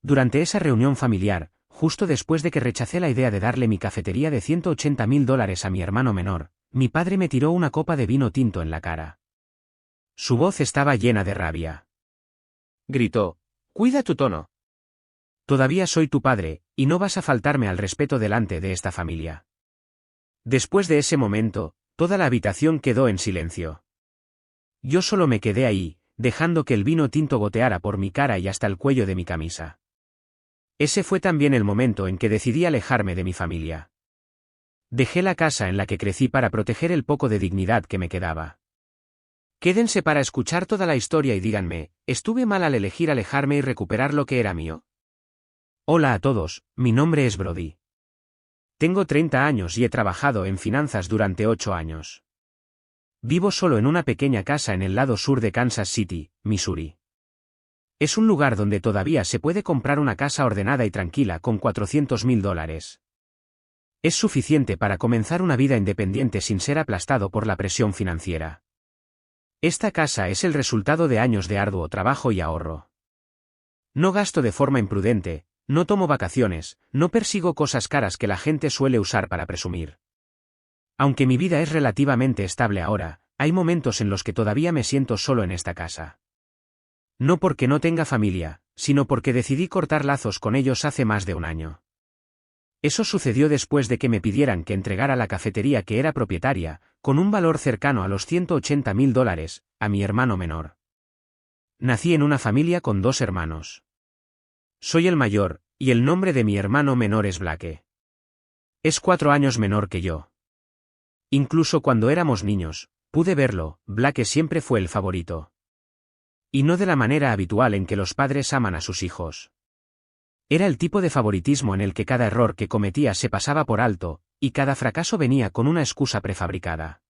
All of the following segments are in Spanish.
Durante esa reunión familiar, justo después de que rechacé la idea de darle mi cafetería de $180.000 a mi hermano menor, mi padre me tiró una copa de vino tinto en la cara. Su voz estaba llena de rabia. Gritó: «Cuida tu tono. Todavía soy tu padre, y no vas a faltarme al respeto delante de esta familia». Después de ese momento, toda la habitación quedó en silencio. Yo solo me quedé ahí, dejando que el vino tinto goteara por mi cara y hasta el cuello de mi camisa. Ese fue también el momento en que decidí alejarme de mi familia. Dejé la casa en la que crecí para proteger el poco de dignidad que me quedaba. Quédense para escuchar toda la historia y díganme, ¿estuve mal al elegir alejarme y recuperar lo que era mío? Hola a todos, mi nombre es Brody. Tengo 30 años y he trabajado en finanzas durante 8 años. Vivo solo en una pequeña casa en el lado sur de Kansas City, Missouri. Es un lugar donde todavía se puede comprar una casa ordenada y tranquila con $400.000. Es suficiente para comenzar una vida independiente sin ser aplastado por la presión financiera. Esta casa es el resultado de años de arduo trabajo y ahorro. No gasto de forma imprudente, no tomo vacaciones, no persigo cosas caras que la gente suele usar para presumir. Aunque mi vida es relativamente estable ahora, hay momentos en los que todavía me siento solo en esta casa. No porque no tenga familia, sino porque decidí cortar lazos con ellos hace más de un año. Eso sucedió después de que me pidieran que entregara la cafetería que era propietaria, con un valor cercano a los $180.000, a mi hermano menor. Nací en una familia con 2 hermanos. Soy el mayor, y el nombre de mi hermano menor es Blake. Es 4 años menor que yo. Incluso cuando éramos niños, pude verlo, Blake siempre fue el favorito. Y no de la manera habitual en que los padres aman a sus hijos. Era el tipo de favoritismo en el que cada error que cometía se pasaba por alto, y cada fracaso venía con una excusa prefabricada.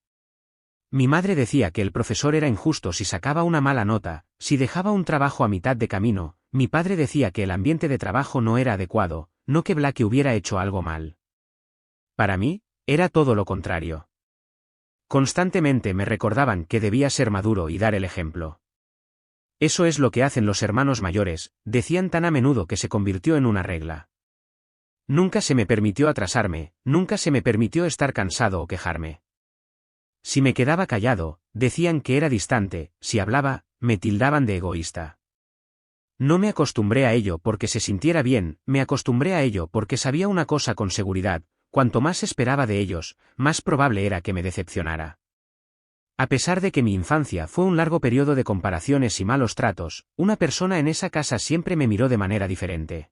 Mi madre decía que el profesor era injusto si sacaba una mala nota, si dejaba un trabajo a mitad de camino. Mi padre decía que el ambiente de trabajo no era adecuado, no que Blake hubiera hecho algo mal. Para mí, era todo lo contrario. Constantemente me recordaban que debía ser maduro y dar el ejemplo. Eso es lo que hacen los hermanos mayores, decían tan a menudo que se convirtió en una regla. Nunca se me permitió atrasarme, nunca se me permitió estar cansado o quejarme. Si me quedaba callado, decían que era distante, si hablaba, me tildaban de egoísta. No me acostumbré a ello porque se sintiera bien, me acostumbré a ello porque sabía una cosa con seguridad: cuanto más esperaba de ellos, más probable era que me decepcionara. A pesar de que mi infancia fue un largo periodo de comparaciones y malos tratos, una persona en esa casa siempre me miró de manera diferente.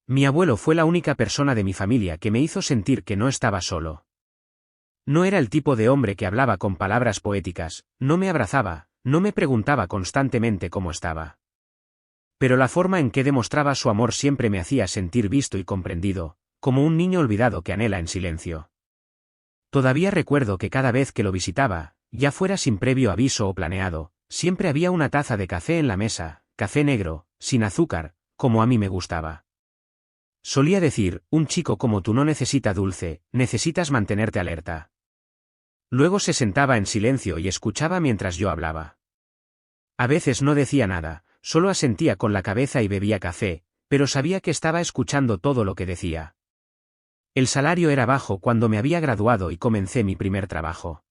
Mi abuelo fue la única persona de mi familia que me hizo sentir que no estaba solo. No era el tipo de hombre que hablaba con palabras poéticas, no me abrazaba, no me preguntaba constantemente cómo estaba. Pero la forma en que demostraba su amor siempre me hacía sentir visto y comprendido, como un niño olvidado que anhela en silencio. Todavía recuerdo que cada vez que lo visitaba, ya fuera sin previo aviso o planeado, siempre había una taza de café en la mesa, café negro, sin azúcar, como a mí me gustaba. Solía decir: un chico como tú no necesita dulce, necesitas mantenerte alerta. Luego se sentaba en silencio y escuchaba mientras yo hablaba. A veces no decía nada, solo asentía con la cabeza y bebía café, pero sabía que estaba escuchando todo lo que decía. El salario era bajo cuando me había graduado y comencé mi primer trabajo.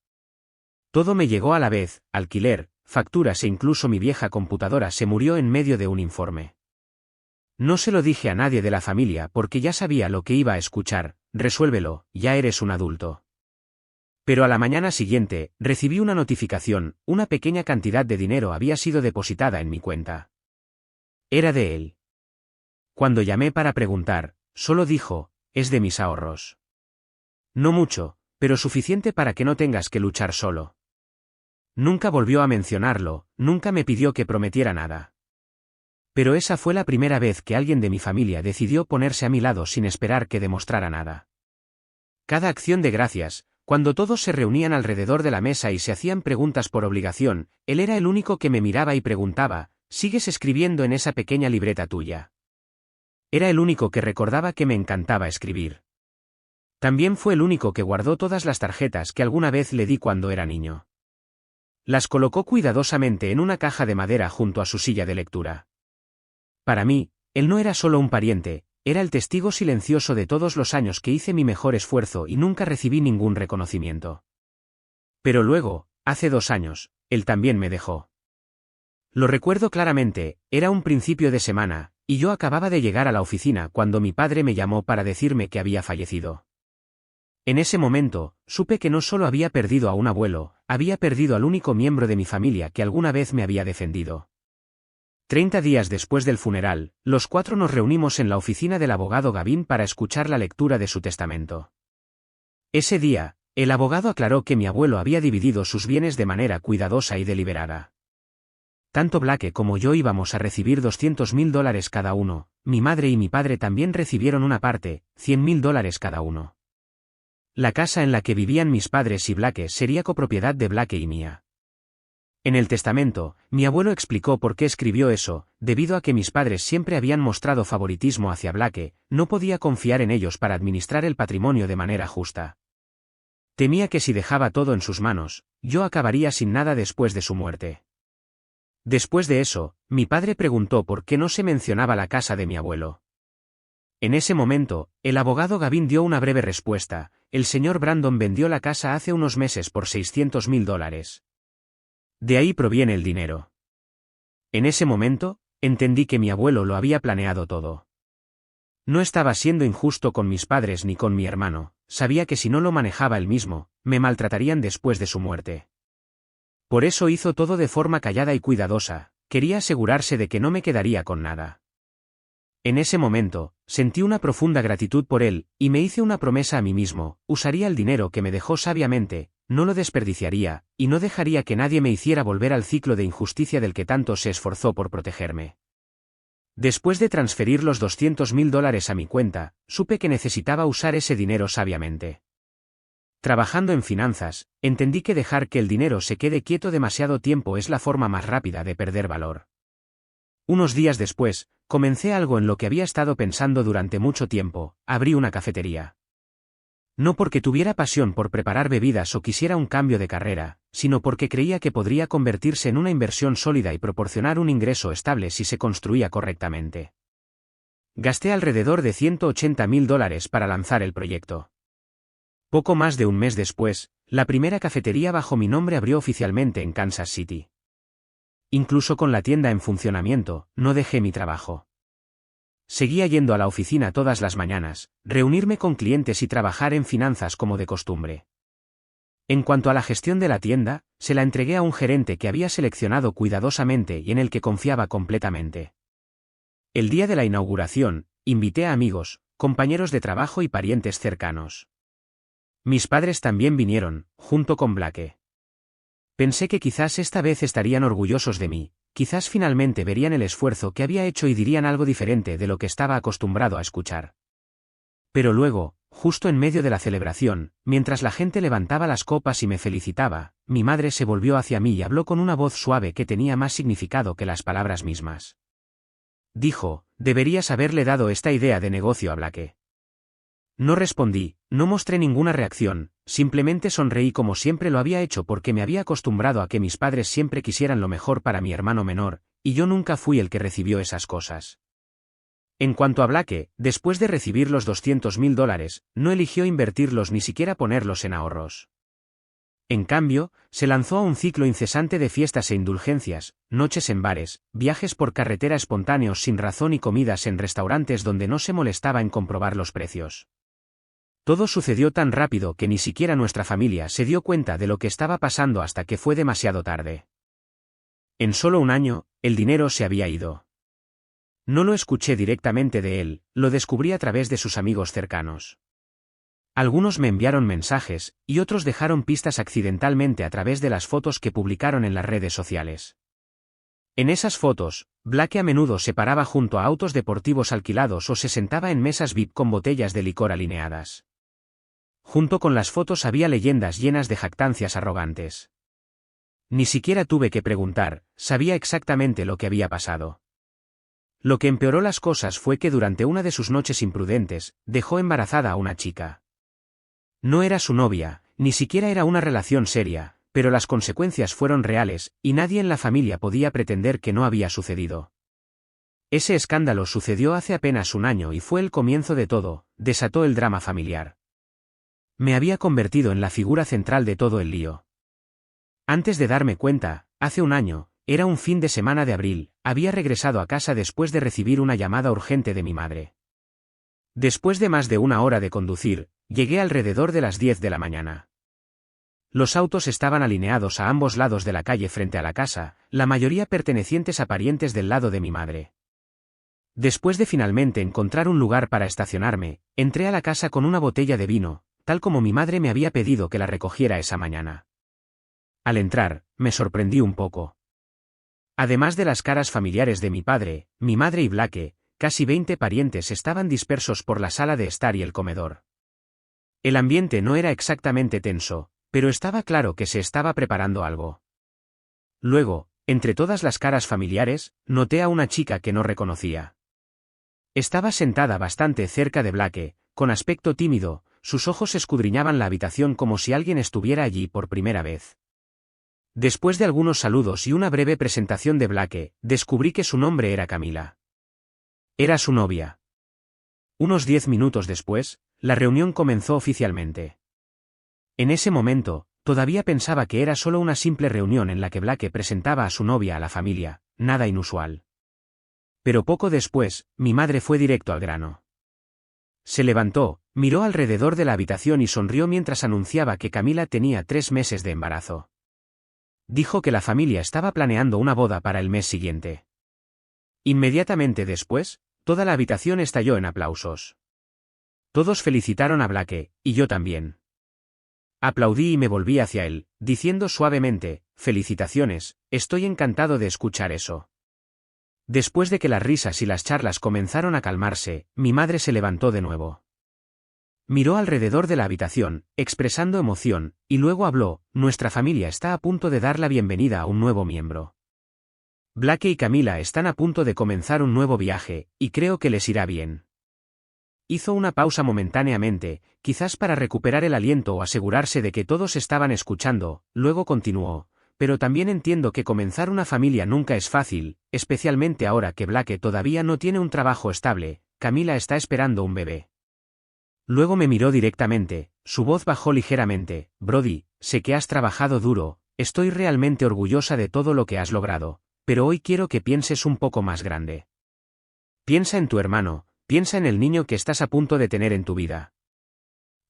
Todo me llegó a la vez: alquiler, facturas e incluso mi vieja computadora se murió en medio de un informe. No se lo dije a nadie de la familia porque ya sabía lo que iba a escuchar: resuélvelo, ya eres un adulto. Pero a la mañana siguiente, recibí una notificación: una pequeña cantidad de dinero había sido depositada en mi cuenta. Era de él. Cuando llamé para preguntar, solo dijo: es de mis ahorros. No mucho, pero suficiente para que no tengas que luchar solo. Nunca volvió a mencionarlo, nunca me pidió que prometiera nada. Pero esa fue la primera vez que alguien de mi familia decidió ponerse a mi lado sin esperar que demostrara nada. Cada acción de gracias, cuando todos se reunían alrededor de la mesa y se hacían preguntas por obligación, él era el único que me miraba y preguntaba: ¿sigues escribiendo en esa pequeña libreta tuya? Era el único que recordaba que me encantaba escribir. También fue el único que guardó todas las tarjetas que alguna vez le di cuando era niño. Las colocó cuidadosamente en una caja de madera junto a su silla de lectura. Para mí, él no era solo un pariente, era el testigo silencioso de todos los años que hice mi mejor esfuerzo y nunca recibí ningún reconocimiento. Pero luego, hace 2 años, él también me dejó. Lo recuerdo claramente, era un principio de semana, y yo acababa de llegar a la oficina cuando mi padre me llamó para decirme que había fallecido. En ese momento, supe que no solo había perdido a un abuelo, había perdido al único miembro de mi familia que alguna vez me había defendido. 30 días después del funeral, los 4 nos reunimos en la oficina del abogado Gavin para escuchar la lectura de su testamento. Ese día, el abogado aclaró que mi abuelo había dividido sus bienes de manera cuidadosa y deliberada. Tanto Blake como yo íbamos a recibir $200.000 cada uno, mi madre y mi padre también recibieron una parte, $100.000 cada uno. La casa en la que vivían mis padres y Blake sería copropiedad de Blake y mía. En el testamento, mi abuelo explicó por qué escribió eso, debido a que mis padres siempre habían mostrado favoritismo hacia Blake, no podía confiar en ellos para administrar el patrimonio de manera justa. Temía que si dejaba todo en sus manos, yo acabaría sin nada después de su muerte. Después de eso, mi padre preguntó por qué no se mencionaba la casa de mi abuelo. En ese momento, el abogado Gavin dio una breve respuesta: el señor Brandon vendió la casa hace unos meses por $600.000. De ahí proviene el dinero. En ese momento, entendí que mi abuelo lo había planeado todo. No estaba siendo injusto con mis padres ni con mi hermano, sabía que si no lo manejaba él mismo, me maltratarían después de su muerte. Por eso hizo todo de forma callada y cuidadosa, quería asegurarse de que no me quedaría con nada. En ese momento, sentí una profunda gratitud por él, y me hice una promesa a mí mismo: usaría el dinero que me dejó sabiamente, no lo desperdiciaría, y no dejaría que nadie me hiciera volver al ciclo de injusticia del que tanto se esforzó por protegerme. Después de transferir los $200.000 a mi cuenta, supe que necesitaba usar ese dinero sabiamente. Trabajando en finanzas, entendí que dejar que el dinero se quede quieto demasiado tiempo es la forma más rápida de perder valor. Unos días después, comencé algo en lo que había estado pensando durante mucho tiempo: abrí una cafetería. No porque tuviera pasión por preparar bebidas o quisiera un cambio de carrera, sino porque creía que podría convertirse en una inversión sólida y proporcionar un ingreso estable si se construía correctamente. Gasté alrededor de $180.000 para lanzar el proyecto. Poco más de un mes después, la primera cafetería bajo mi nombre abrió oficialmente en Kansas City. Incluso con la tienda en funcionamiento, no dejé mi trabajo. Seguía yendo a la oficina todas las mañanas, reunirme con clientes y trabajar en finanzas como de costumbre. En cuanto a la gestión de la tienda, se la entregué a un gerente que había seleccionado cuidadosamente y en el que confiaba completamente. El día de la inauguración, invité a amigos, compañeros de trabajo y parientes cercanos. Mis padres también vinieron, junto con Blake. Pensé que quizás esta vez estarían orgullosos de mí, quizás finalmente verían el esfuerzo que había hecho y dirían algo diferente de lo que estaba acostumbrado a escuchar. Pero luego, justo en medio de la celebración, mientras la gente levantaba las copas y me felicitaba, mi madre se volvió hacia mí y habló con una voz suave que tenía más significado que las palabras mismas. Dijo: deberías haberle dado esta idea de negocio a Blake. No respondí, no mostré ninguna reacción, simplemente sonreí como siempre lo había hecho porque me había acostumbrado a que mis padres siempre quisieran lo mejor para mi hermano menor, y yo nunca fui el que recibió esas cosas. En cuanto a Blake, después de recibir los $200.000, no eligió invertirlos ni siquiera ponerlos en ahorros. En cambio, se lanzó a un ciclo incesante de fiestas e indulgencias, noches en bares, viajes por carretera espontáneos sin razón y comidas en restaurantes donde no se molestaba en comprobar los precios. Todo sucedió tan rápido que ni siquiera nuestra familia se dio cuenta de lo que estaba pasando hasta que fue demasiado tarde. En solo un año, el dinero se había ido. No lo escuché directamente de él, lo descubrí a través de sus amigos cercanos. Algunos me enviaron mensajes, y otros dejaron pistas accidentalmente a través de las fotos que publicaron en las redes sociales. En esas fotos, Blake a menudo se paraba junto a autos deportivos alquilados o se sentaba en mesas VIP con botellas de licor alineadas. Junto con las fotos había leyendas llenas de jactancias arrogantes. Ni siquiera tuve que preguntar, sabía exactamente lo que había pasado. Lo que empeoró las cosas fue que durante una de sus noches imprudentes, dejó embarazada a una chica. No era su novia, ni siquiera era una relación seria, pero las consecuencias fueron reales, y nadie en la familia podía pretender que no había sucedido. Ese escándalo sucedió hace apenas un año y fue el comienzo de todo, desató el drama familiar. Me había convertido en la figura central de todo el lío. Antes de darme cuenta, hace un año, era un fin de semana de abril, había regresado a casa después de recibir una llamada urgente de mi madre. Después de más de una hora de conducir, llegué alrededor de las 10 de la mañana. Los autos estaban alineados a ambos lados de la calle frente a la casa, la mayoría pertenecientes a parientes del lado de mi madre. Después de finalmente encontrar un lugar para estacionarme, entré a la casa con una botella de vino, tal como mi madre me había pedido que la recogiera esa mañana. Al entrar, me sorprendí un poco. Además de las caras familiares de mi padre, mi madre y Blake, casi 20 parientes estaban dispersos por la sala de estar y el comedor. El ambiente no era exactamente tenso, pero estaba claro que se estaba preparando algo. Luego, entre todas las caras familiares, noté a una chica que no reconocía. Estaba sentada bastante cerca de Blake, con aspecto tímido, sus ojos escudriñaban la habitación como si alguien estuviera allí por primera vez. Después de algunos saludos y una breve presentación de Blake, descubrí que su nombre era Camila. Era su novia. Unos 10 minutos después, la reunión comenzó oficialmente. En ese momento, todavía pensaba que era solo una simple reunión en la que Blake presentaba a su novia a la familia, nada inusual. Pero poco después, mi madre fue directo al grano. Se levantó, miró alrededor de la habitación y sonrió mientras anunciaba que Camila tenía 3 meses de embarazo. Dijo que la familia estaba planeando una boda para el mes siguiente. Inmediatamente después, toda la habitación estalló en aplausos. Todos felicitaron a Blake, y yo también. Aplaudí y me volví hacia él, diciendo suavemente, «Felicitaciones, estoy encantado de escuchar eso». Después de que las risas y las charlas comenzaron a calmarse, mi madre se levantó de nuevo. Miró alrededor de la habitación, expresando emoción, y luego habló, «Nuestra familia está a punto de dar la bienvenida a un nuevo miembro. Blake y Camila están a punto de comenzar un nuevo viaje, y creo que les irá bien». Hizo una pausa momentáneamente, quizás para recuperar el aliento o asegurarse de que todos estaban escuchando, luego continuó, «Pero también entiendo que comenzar una familia nunca es fácil, especialmente ahora que Blake todavía no tiene un trabajo estable, Camila está esperando un bebé». Luego me miró directamente, su voz bajó ligeramente, «Brody, sé que has trabajado duro, estoy realmente orgullosa de todo lo que has logrado, pero hoy quiero que pienses un poco más grande. Piensa en tu hermano, piensa en el niño que estás a punto de tener en tu vida».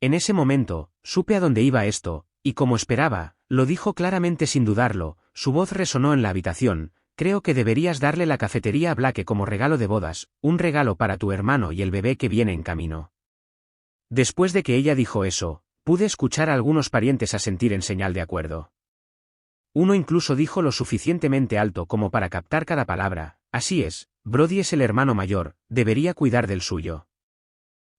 En ese momento, supe a dónde iba esto, y como esperaba, lo dijo claramente sin dudarlo, su voz resonó en la habitación, «Creo que deberías darle la cafetería a Blake como regalo de bodas, un regalo para tu hermano y el bebé que viene en camino». Después de que ella dijo eso, pude escuchar a algunos parientes asentir en señal de acuerdo. Uno incluso dijo lo suficientemente alto como para captar cada palabra, «Así es, Brody es el hermano mayor, debería cuidar del suyo».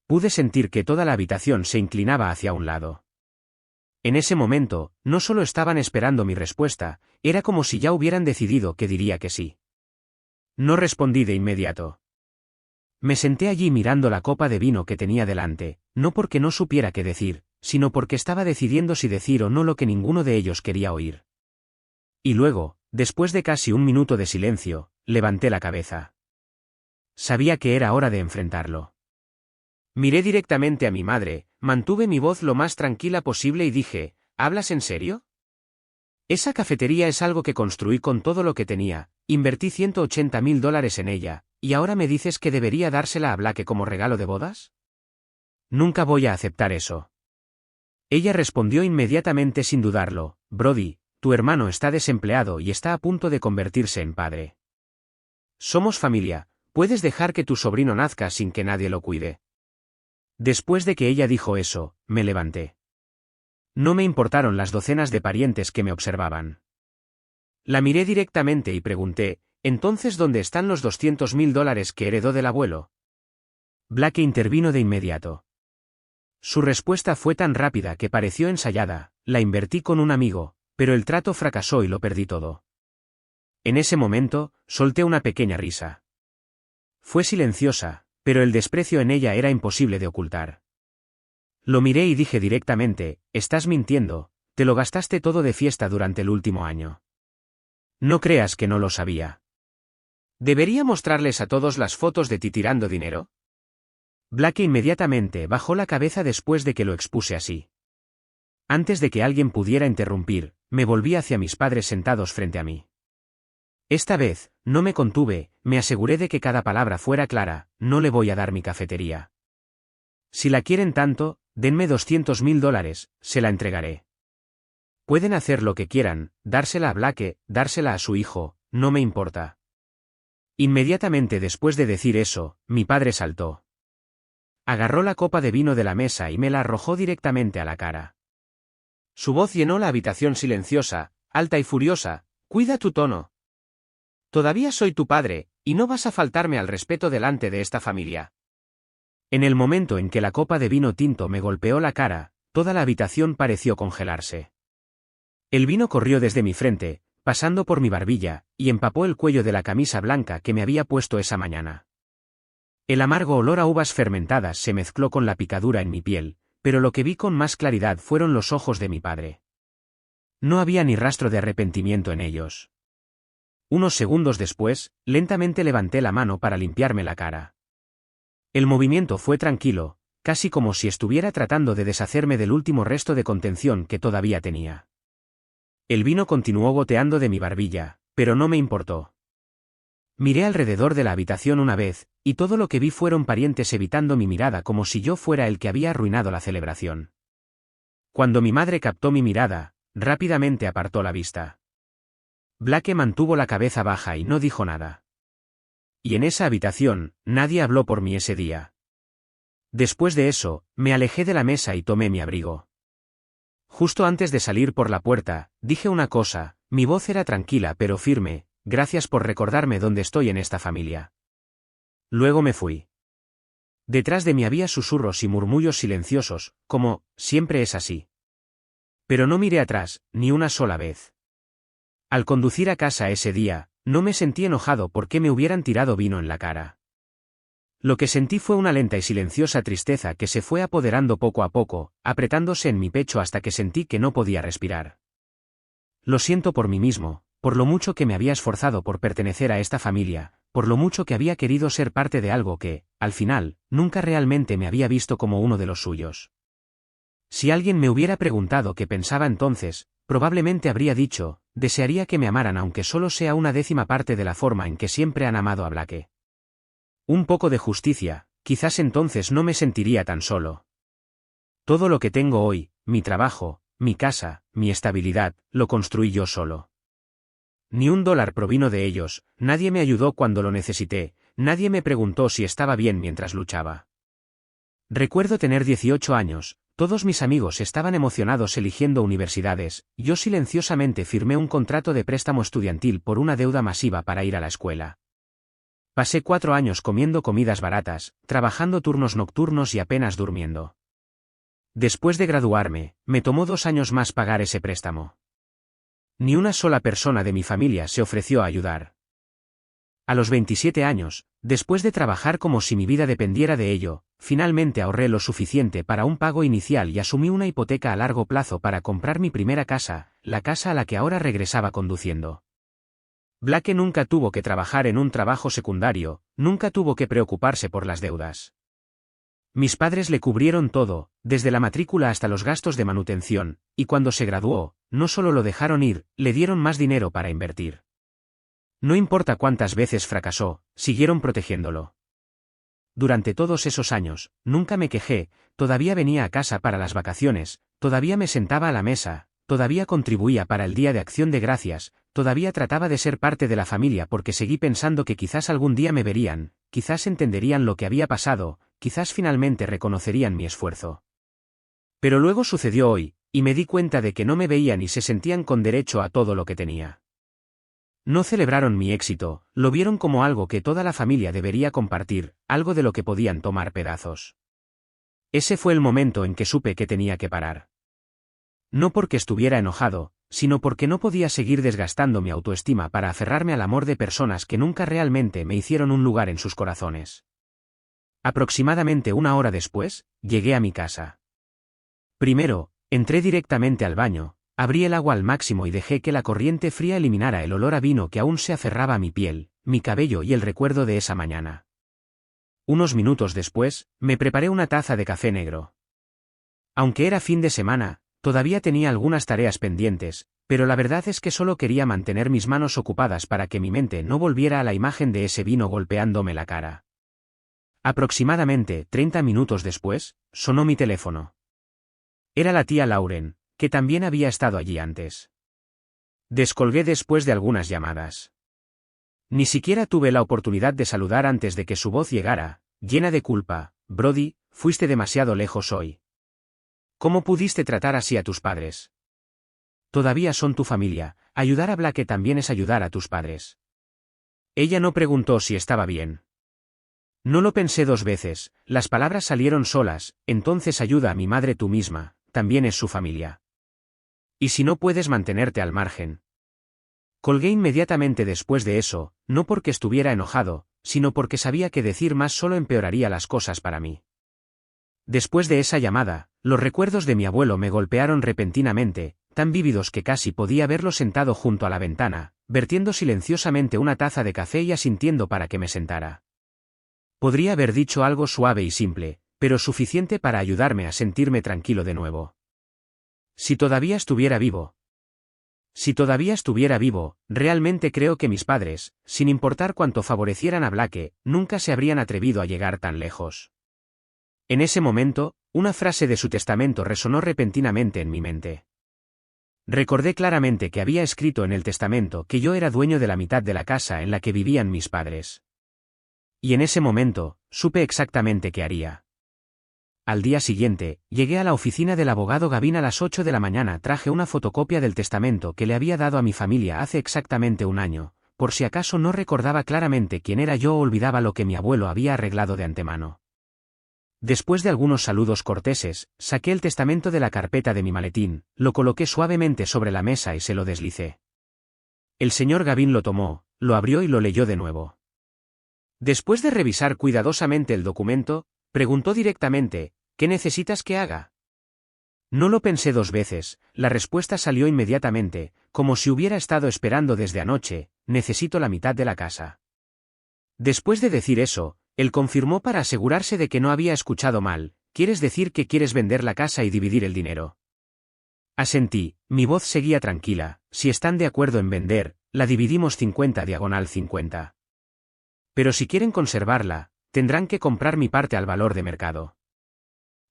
Pude sentir que toda la habitación se inclinaba hacia un lado. En ese momento, no solo estaban esperando mi respuesta, era como si ya hubieran decidido que diría que sí. No respondí de inmediato. Me senté allí mirando la copa de vino que tenía delante, no porque no supiera qué decir, sino porque estaba decidiendo si decir o no lo que ninguno de ellos quería oír. Y luego, después de casi un minuto de silencio, levanté la cabeza. Sabía que era hora de enfrentarlo. Miré directamente a mi madre, mantuve mi voz lo más tranquila posible y dije, ¿hablas en serio? Esa cafetería es algo que construí con todo lo que tenía, invertí $180,000 en ella, ¿y ahora me dices que debería dársela a Blake como regalo de bodas? Nunca voy a aceptar eso. Ella respondió inmediatamente sin dudarlo, Brody, tu hermano está desempleado y está a punto de convertirse en padre. Somos familia, puedes dejar que tu sobrino nazca sin que nadie lo cuide. Después de que ella dijo eso, me levanté. No me importaron las docenas de parientes que me observaban. La miré directamente y pregunté, ¿entonces dónde están los $200,000 que heredó del abuelo? Blake intervino de inmediato. Su respuesta fue tan rápida que pareció ensayada, la invertí con un amigo, pero el trato fracasó y lo perdí todo. En ese momento, solté una pequeña risa. Fue silenciosa, pero el desprecio en ella era imposible de ocultar. Lo miré y dije directamente, estás mintiendo, te lo gastaste todo de fiesta durante el último año. No creas que no lo sabía. ¿Debería mostrarles a todos las fotos de ti tirando dinero? Blake inmediatamente bajó la cabeza después de que lo expuse así. Antes de que alguien pudiera interrumpir, me volví hacia mis padres sentados frente a mí. Esta vez, no me contuve, me aseguré de que cada palabra fuera clara: no le voy a dar mi cafetería. Si la quieren tanto, denme $200,000, se la entregaré. Pueden hacer lo que quieran, dársela a Blake, dársela a su hijo, no me importa. Inmediatamente después de decir eso, mi padre saltó. Agarró la copa de vino de la mesa y me la arrojó directamente a la cara. Su voz llenó la habitación silenciosa, alta y furiosa: «Cuida tu tono. Todavía soy tu padre, y no vas a faltarme al respeto delante de esta familia». En el momento en que la copa de vino tinto me golpeó la cara, toda la habitación pareció congelarse. El vino corrió desde mi frente, pasando por mi barbilla, y empapó el cuello de la camisa blanca que me había puesto esa mañana. El amargo olor a uvas fermentadas se mezcló con la picadura en mi piel, pero lo que vi con más claridad fueron los ojos de mi padre. No había ni rastro de arrepentimiento en ellos. Unos segundos después, lentamente levanté la mano para limpiarme la cara. El movimiento fue tranquilo, casi como si estuviera tratando de deshacerme del último resto de contención que todavía tenía. El vino continuó goteando de mi barbilla, pero no me importó. Miré alrededor de la habitación una vez, y todo lo que vi fueron parientes evitando mi mirada como si yo fuera el que había arruinado la celebración. Cuando mi madre captó mi mirada, rápidamente apartó la vista. Blake mantuvo la cabeza baja y no dijo nada. Y en esa habitación, nadie habló por mí ese día. Después de eso, me alejé de la mesa y tomé mi abrigo. Justo antes de salir por la puerta, dije una cosa, mi voz era tranquila pero firme: «Gracias por recordarme dónde estoy en esta familia». Luego me fui. Detrás de mí había susurros y murmullos silenciosos, como: «Siempre es así». Pero no miré atrás, ni una sola vez. Al conducir a casa ese día, no me sentí enojado porque me hubieran tirado vino en la cara. Lo que sentí fue una lenta y silenciosa tristeza que se fue apoderando poco a poco, apretándose en mi pecho hasta que sentí que no podía respirar. Lo siento por mí mismo, por lo mucho que me había esforzado por pertenecer a esta familia, por lo mucho que había querido ser parte de algo que, al final, nunca realmente me había visto como uno de los suyos. Si alguien me hubiera preguntado qué pensaba entonces, probablemente habría dicho: desearía que me amaran aunque solo sea una décima parte de la forma en que siempre han amado a Blake. Un poco de justicia, quizás entonces no me sentiría tan solo. Todo lo que tengo hoy, mi trabajo, mi casa, mi estabilidad, lo construí yo solo. Ni $1 provino de ellos, nadie me ayudó cuando lo necesité, nadie me preguntó si estaba bien mientras luchaba. Recuerdo tener 18 años, todos mis amigos estaban emocionados eligiendo universidades, yo silenciosamente firmé un contrato de préstamo estudiantil por una deuda masiva para ir a la escuela. Pasé 4 años comiendo comidas baratas, trabajando turnos nocturnos y apenas durmiendo. Después de graduarme, me tomó 2 años más pagar ese préstamo. Ni una sola persona de mi familia se ofreció a ayudar. A los 27 años, después de trabajar como si mi vida dependiera de ello, finalmente ahorré lo suficiente para un pago inicial y asumí una hipoteca a largo plazo para comprar mi primera casa, la casa a la que ahora regresaba conduciendo. Blake nunca tuvo que trabajar en un trabajo secundario, nunca tuvo que preocuparse por las deudas. Mis padres le cubrieron todo, desde la matrícula hasta los gastos de manutención, y cuando se graduó, no solo lo dejaron ir, le dieron más dinero para invertir. No importa cuántas veces fracasó, siguieron protegiéndolo. Durante todos esos años, nunca me quejé, todavía venía a casa para las vacaciones, todavía me sentaba a la mesa, todavía contribuía para el Día de Acción de Gracias, todavía trataba de ser parte de la familia porque seguí pensando que quizás algún día me verían, quizás entenderían lo que había pasado, quizás finalmente reconocerían mi esfuerzo. Pero luego sucedió hoy, y me di cuenta de que no me veían y se sentían con derecho a todo lo que tenía. No celebraron mi éxito, lo vieron como algo que toda la familia debería compartir, algo de lo que podían tomar pedazos. Ese fue el momento en que supe que tenía que parar. No porque estuviera enojado, sino porque no podía seguir desgastando mi autoestima para aferrarme al amor de personas que nunca realmente me hicieron un lugar en sus corazones. Aproximadamente 1 hora después, llegué a mi casa. Primero, entré directamente al baño, abrí el agua al máximo y dejé que la corriente fría eliminara el olor a vino que aún se aferraba a mi piel, mi cabello y el recuerdo de esa mañana. Unos minutos después, me preparé una taza de café negro. Aunque era fin de semana, todavía tenía algunas tareas pendientes, pero la verdad es que solo quería mantener mis manos ocupadas para que mi mente no volviera a la imagen de ese vino golpeándome la cara. Aproximadamente 30 minutos después, sonó mi teléfono. Era la tía Lauren, que también había estado allí antes. Descolgué después de algunas llamadas. Ni siquiera tuve la oportunidad de saludar antes de que su voz llegara, llena de culpa. Brody, fuiste demasiado lejos hoy. ¿Cómo pudiste tratar así a tus padres? Todavía son tu familia, ayudar a Blake también es ayudar a tus padres. Ella no preguntó si estaba bien. No lo pensé dos veces, las palabras salieron solas. Entonces ayuda a mi madre tú misma, también es su familia. ¿Y si no puedes mantenerte al margen? Colgué inmediatamente después de eso, no porque estuviera enojado, sino porque sabía que decir más solo empeoraría las cosas para mí. Después de esa llamada, los recuerdos de mi abuelo me golpearon repentinamente, tan vívidos que casi podía verlo sentado junto a la ventana, vertiendo silenciosamente una taza de café y asintiendo para que me sentara. Podría haber dicho algo suave y simple, pero suficiente para ayudarme a sentirme tranquilo de nuevo. Si todavía estuviera vivo. Si todavía estuviera vivo, realmente creo que mis padres, sin importar cuánto favorecieran a Blake, nunca se habrían atrevido a llegar tan lejos. En ese momento, una frase de su testamento resonó repentinamente en mi mente. Recordé claramente que había escrito en el testamento que yo era dueño de la mitad de la casa en la que vivían mis padres. Y en ese momento, supe exactamente qué haría. Al día siguiente, llegué a la oficina del abogado Gavin a las 8 de la mañana. Traje una fotocopia del testamento que le había dado a mi familia hace exactamente un año, por si acaso no recordaba claramente quién era yo o olvidaba lo que mi abuelo había arreglado de antemano. Después de algunos saludos corteses, saqué el testamento de la carpeta de mi maletín, lo coloqué suavemente sobre la mesa y se lo deslicé. El señor Gavin lo tomó, lo abrió y lo leyó de nuevo. Después de revisar cuidadosamente el documento, preguntó directamente, ¿qué necesitas que haga? No lo pensé dos veces, la respuesta salió inmediatamente, como si hubiera estado esperando desde anoche: necesito la mitad de la casa. Después de decir eso, él confirmó para asegurarse de que no había escuchado mal: ¿quieres decir que quieres vender la casa y dividir el dinero? Asentí, mi voz seguía tranquila: si están de acuerdo en vender, la dividimos 50/50. Pero si quieren conservarla, tendrán que comprar mi parte al valor de mercado.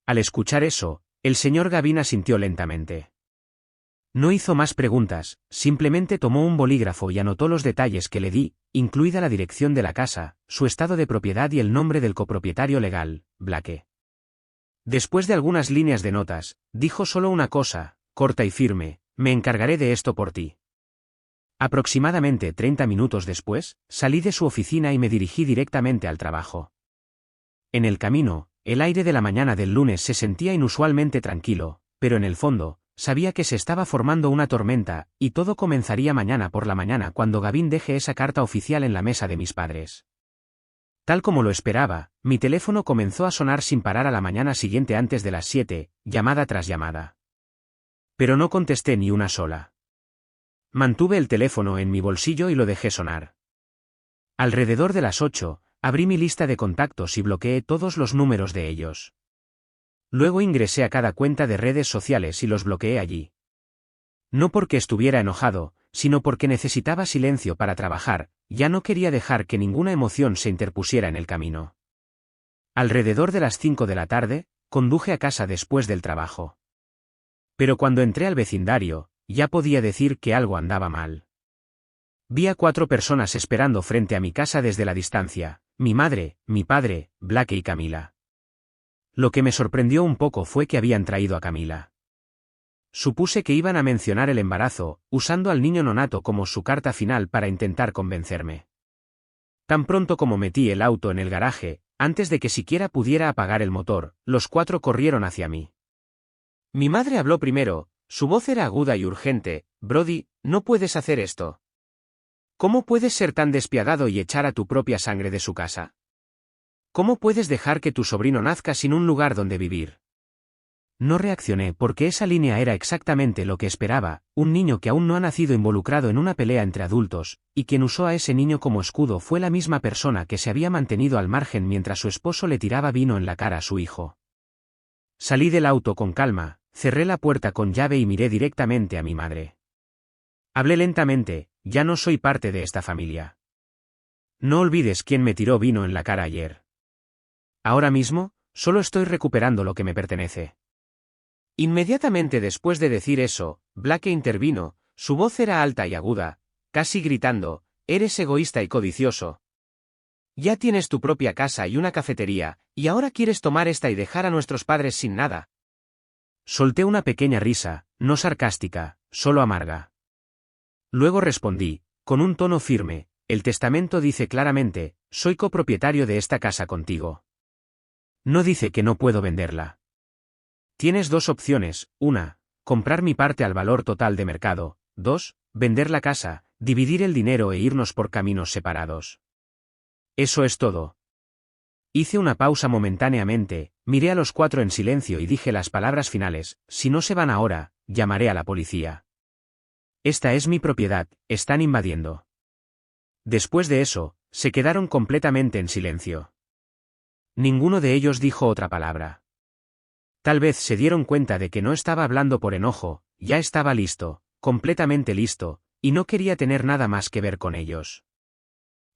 Al escuchar eso, el señor Gavin asintió lentamente. No hizo más preguntas, simplemente tomó un bolígrafo y anotó los detalles que le di, incluida la dirección de la casa, su estado de propiedad y el nombre del copropietario legal, Blake. Después de algunas líneas de notas, dijo solo una cosa, corta y firme: me encargaré de esto por ti. Aproximadamente 30 minutos después, salí de su oficina y me dirigí directamente al trabajo. En el camino, el aire de la mañana del lunes se sentía inusualmente tranquilo, pero en el fondo, sabía que se estaba formando una tormenta, y todo comenzaría mañana por la mañana cuando Gavin deje esa carta oficial en la mesa de mis padres. Tal como lo esperaba, mi teléfono comenzó a sonar sin parar a la mañana siguiente antes de las 7, llamada tras llamada. Pero no contesté ni una sola. Mantuve el teléfono en mi bolsillo y lo dejé sonar. Alrededor de las 8, abrí mi lista de contactos y bloqueé todos los números de ellos. Luego ingresé a cada cuenta de redes sociales y los bloqueé allí. No porque estuviera enojado, sino porque necesitaba silencio para trabajar. Ya no quería dejar que ninguna emoción se interpusiera en el camino. Alrededor de las 5 de la tarde, conduje a casa después del trabajo. Pero cuando entré al vecindario, ya podía decir que algo andaba mal. Vi a 4 personas esperando frente a mi casa desde la distancia: mi madre, mi padre, Blake y Camila. Lo que me sorprendió un poco fue que habían traído a Camila. Supuse que iban a mencionar el embarazo, usando al niño nonato como su carta final para intentar convencerme. Tan pronto como metí el auto en el garaje, antes de que siquiera pudiera apagar el motor, los 4 corrieron hacia mí. Mi madre habló primero, su voz era aguda y urgente: Brody, no puedes hacer esto. ¿Cómo puedes ser tan despiadado y echar a tu propia sangre de su casa? ¿Cómo puedes dejar que tu sobrino nazca sin un lugar donde vivir? No reaccioné porque esa línea era exactamente lo que esperaba, un niño que aún no ha nacido involucrado en una pelea entre adultos, y quien usó a ese niño como escudo fue la misma persona que se había mantenido al margen mientras su esposo le tiraba vino en la cara a su hijo. Salí del auto con calma, cerré la puerta con llave y miré directamente a mi madre. Hablé lentamente: ya no soy parte de esta familia. No olvides quién me tiró vino en la cara ayer. Ahora mismo, solo estoy recuperando lo que me pertenece. Inmediatamente después de decir eso, Blake intervino, su voz era alta y aguda, casi gritando: eres egoísta y codicioso. Ya tienes tu propia casa y una cafetería, y ahora quieres tomar esta y dejar a nuestros padres sin nada. Solté una pequeña risa, no sarcástica, solo amarga. Luego respondí, con un tono firme: el testamento dice claramente, soy copropietario de esta casa contigo. No dice que no puedo venderla. Tienes dos opciones: una, comprar mi parte al valor total de mercado; dos, vender la casa, dividir el dinero e irnos por caminos separados. Eso es todo. Hice una pausa momentáneamente, miré a los cuatro en silencio y dije las palabras finales: si no se van ahora, llamaré a la policía. Esta es mi propiedad, están invadiendo. Después de eso, se quedaron completamente en silencio. Ninguno de ellos dijo otra palabra. Tal vez se dieron cuenta de que no estaba hablando por enojo, ya estaba listo, completamente listo, y no quería tener nada más que ver con ellos.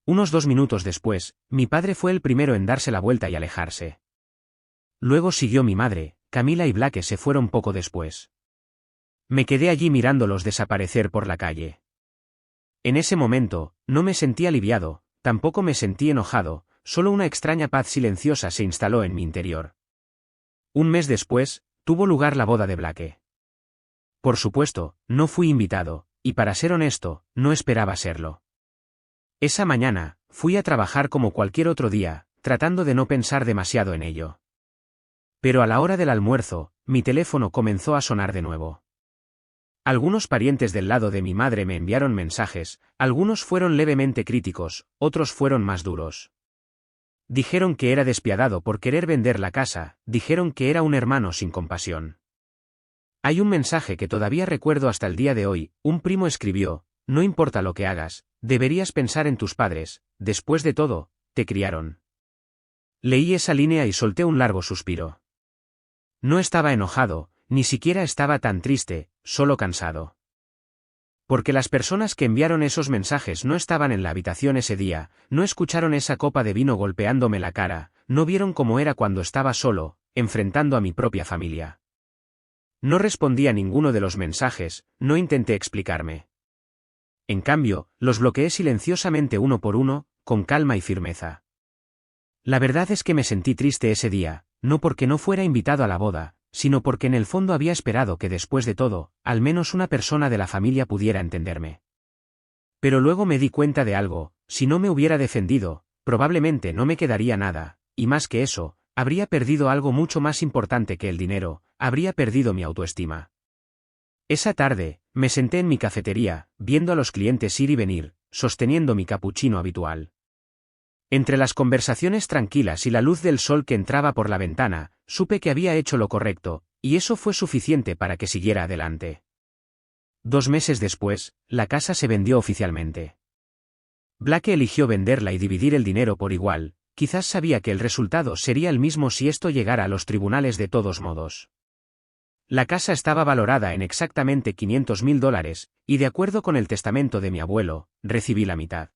Unos 2 minutos después, mi padre fue el primero en darse la vuelta y alejarse. Luego siguió mi madre, Camila y Blake se fueron poco después. Me quedé allí mirándolos desaparecer por la calle. En ese momento, no me sentí aliviado, tampoco me sentí enojado, solo una extraña paz silenciosa se instaló en mi interior. Un mes después, tuvo lugar la boda de Blake. Por supuesto, no fui invitado, y para ser honesto, no esperaba serlo. Esa mañana, fui a trabajar como cualquier otro día, tratando de no pensar demasiado en ello. Pero a la hora del almuerzo, mi teléfono comenzó a sonar de nuevo. Algunos parientes del lado de mi madre me enviaron mensajes, algunos fueron levemente críticos, otros fueron más duros. Dijeron que era despiadado por querer vender la casa, dijeron que era un hermano sin compasión. Hay un mensaje que todavía recuerdo hasta el día de hoy: un primo escribió: no importa lo que hagas, deberías pensar en tus padres, después de todo, te criaron. Leí esa línea y solté un largo suspiro. No estaba enojado, ni siquiera estaba tan triste, solo cansado. Porque las personas que enviaron esos mensajes no estaban en la habitación ese día, no escucharon esa copa de vino golpeándome la cara, no vieron cómo era cuando estaba solo, enfrentando a mi propia familia. No respondí a ninguno de los mensajes, no intenté explicarme. En cambio, los bloqueé silenciosamente uno por uno, con calma y firmeza. La verdad es que me sentí triste ese día, no porque no fuera invitado a la boda, sino porque en el fondo había esperado que después de todo, al menos una persona de la familia pudiera entenderme. Pero luego me di cuenta de algo: si no me hubiera defendido, probablemente no me quedaría nada, y más que eso, habría perdido algo mucho más importante que el dinero: habría perdido mi autoestima. Esa tarde, me senté en mi cafetería, viendo a los clientes ir y venir, sosteniendo mi capuchino habitual. Entre las conversaciones tranquilas y la luz del sol que entraba por la ventana, supe que había hecho lo correcto, y eso fue suficiente para que siguiera adelante. 2 meses después, la casa se vendió oficialmente. Blake eligió venderla y dividir el dinero por igual, quizás sabía que el resultado sería el mismo si esto llegara a los tribunales de todos modos. La casa estaba valorada en exactamente $500,000, y de acuerdo con el testamento de mi abuelo, recibí la mitad.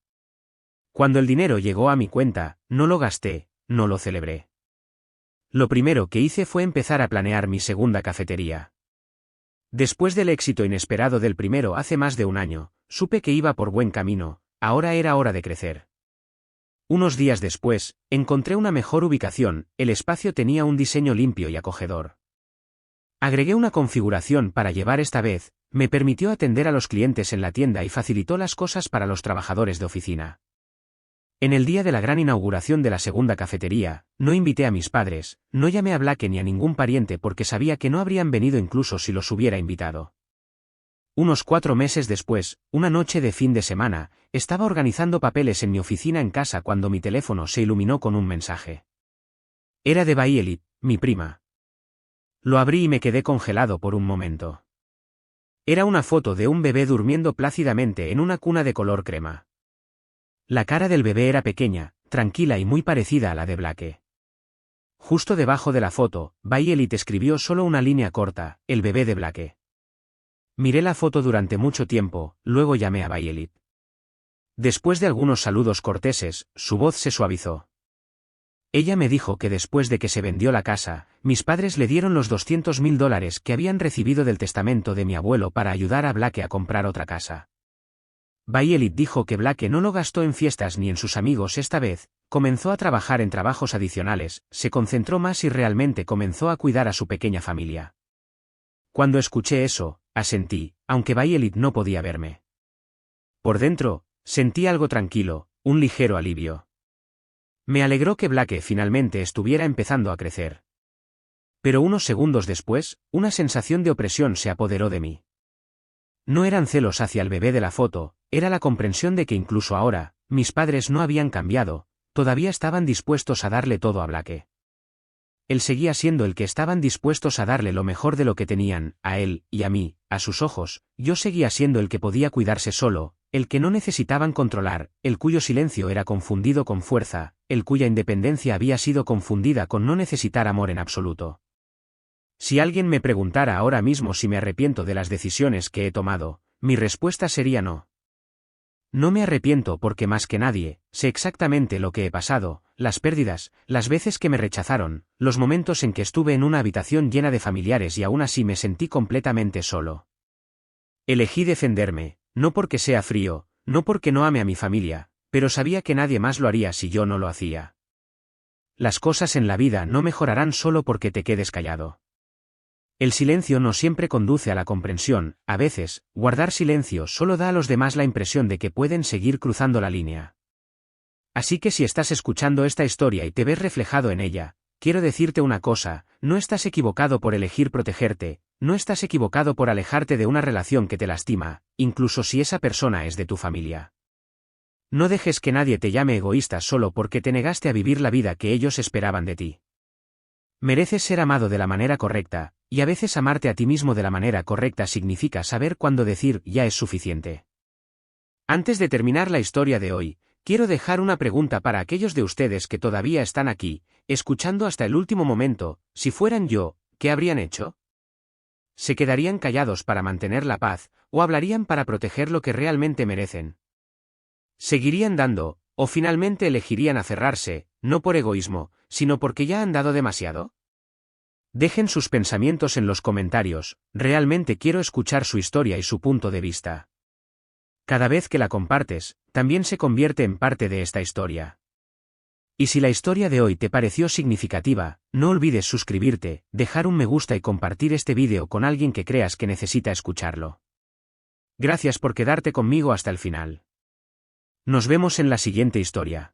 Cuando el dinero llegó a mi cuenta, no lo gasté, no lo celebré. Lo primero que hice fue empezar a planear mi segunda cafetería. Después del éxito inesperado del primero hace más de un año, supe que iba por buen camino, ahora era hora de crecer. Unos días después, encontré una mejor ubicación, el espacio tenía un diseño limpio y acogedor. Agregué una configuración para llevar esta vez, me permitió atender a los clientes en la tienda y facilitó las cosas para los trabajadores de oficina. En el día de la gran inauguración de la segunda cafetería, no invité a mis padres, no llamé a Blake ni a ningún pariente porque sabía que no habrían venido incluso si los hubiera invitado. Unos 4 meses después, una noche de fin de semana, estaba organizando papeles en mi oficina en casa cuando mi teléfono se iluminó con un mensaje. Era de Bailey, mi prima. Lo abrí y me quedé congelado por un momento. Era una foto de un bebé durmiendo plácidamente en una cuna de color crema. La cara del bebé era pequeña, tranquila y muy parecida a la de Blake. Justo debajo de la foto, Violet escribió solo una línea corta: el bebé de Blake. Miré la foto durante mucho tiempo, luego llamé a Violet. Después de algunos saludos corteses, su voz se suavizó. Ella me dijo que después de que se vendió la casa, mis padres le dieron los $200.000 que habían recibido del testamento de mi abuelo para ayudar a Blake a comprar otra casa. Violet dijo que Blake no lo gastó en fiestas ni en sus amigos esta vez, comenzó a trabajar en trabajos adicionales, se concentró más y realmente comenzó a cuidar a su pequeña familia. Cuando escuché eso, asentí, aunque Violet no podía verme. Por dentro, sentí algo tranquilo, un ligero alivio. Me alegró que Blake finalmente estuviera empezando a crecer. Pero unos segundos después, una sensación de opresión se apoderó de mí. No eran celos hacia el bebé de la foto, era la comprensión de que incluso ahora, mis padres no habían cambiado, todavía estaban dispuestos a darle todo a Blake. Él seguía siendo el que estaban dispuestos a darle lo mejor de lo que tenían, a él y a mí, a sus ojos, yo seguía siendo el que podía cuidarse solo, el que no necesitaban controlar, el cuyo silencio era confundido con fuerza, el cuya independencia había sido confundida con no necesitar amor en absoluto. Si alguien me preguntara ahora mismo si me arrepiento de las decisiones que he tomado, mi respuesta sería no. No me arrepiento porque más que nadie, sé exactamente lo que he pasado, las pérdidas, las veces que me rechazaron, los momentos en que estuve en una habitación llena de familiares y aún así me sentí completamente solo. Elegí defenderme, no porque sea frío, no porque no ame a mi familia, pero sabía que nadie más lo haría si yo no lo hacía. Las cosas en la vida no mejorarán solo porque te quedes callado. El silencio no siempre conduce a la comprensión, a veces, guardar silencio solo da a los demás la impresión de que pueden seguir cruzando la línea. Así que si estás escuchando esta historia y te ves reflejado en ella, quiero decirte una cosa: no estás equivocado por elegir protegerte, no estás equivocado por alejarte de una relación que te lastima, incluso si esa persona es de tu familia. No dejes que nadie te llame egoísta solo porque te negaste a vivir la vida que ellos esperaban de ti. Mereces ser amado de la manera correcta, y a veces amarte a ti mismo de la manera correcta significa saber cuándo decir ya es suficiente. Antes de terminar la historia de hoy, quiero dejar una pregunta para aquellos de ustedes que todavía están aquí, escuchando hasta el último momento: si fueran yo, ¿qué habrían hecho? ¿Se quedarían callados para mantener la paz, o hablarían para proteger lo que realmente merecen? ¿Seguirían dando, o finalmente elegirían aferrarse, no por egoísmo, sino porque ya han dado demasiado? Dejen sus pensamientos en los comentarios, realmente quiero escuchar su historia y su punto de vista. Cada vez que la compartes, también se convierte en parte de esta historia. Y si la historia de hoy te pareció significativa, no olvides suscribirte, dejar un me gusta y compartir este vídeo con alguien que creas que necesita escucharlo. Gracias por quedarte conmigo hasta el final. Nos vemos en la siguiente historia.